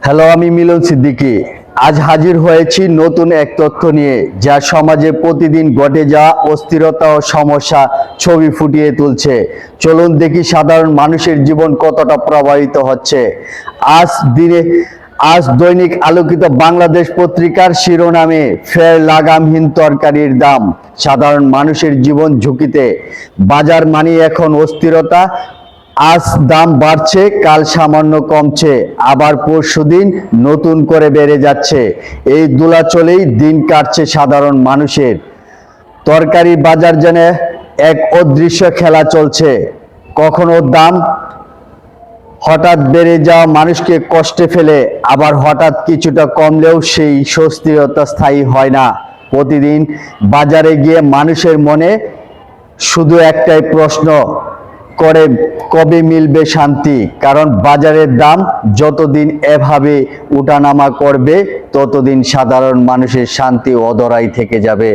Hello, আমি মিলন সিদ্দিকী। আজ হাজির হয়েছি নতুন এক তথ্য নিয়ে, যা সমাজে প্রতিদিন ঘটে যাওয়া অস্থিরতা ও সমস্যা ছবি ফুটিয়ে তুলছে। চলুন দেখি সাধারণ মানুষের জীবন কতটা প্রভাবিত হচ্ছে। আজ দৈনিক আলোকিত বাংলাদেশ পত্রিকার শিরোনামে ফের লাগামহীন তরকারির দাম, সাধারণ মানুষের জীবন ঝুঁকিতে, বাজার মানি এখন অস্থিরতা। আজ দাম বাড়ছে, কাল সামান্য কমছে, আবার পরশুদিন নতুন করে বেড়ে যাচ্ছে। এই দোলাচলেই দিন কাটছে সাধারণ মানুষের। তরকারি বাজার যেন এক অদৃশ্য খেলা চলছে। কখনো দাম হঠাৎ বেড়ে যাওয়া মানুষকে কষ্টে ফেলে, আবার হঠাৎ কিছুটা কমলেও সেই স্বস্তিরতা স্থায়ী হয় না। প্রতিদিন বাজারে গিয়ে মানুষের মনে শুধু একটাই প্রশ্ন করে, কবে মিলবে শান্তি? কারণ বাজারের দাম যতদিন এভাবে উঠানামা করবে, ততদিন সাধারণ মানুষের শান্তি অধরাই থেকে যাবে।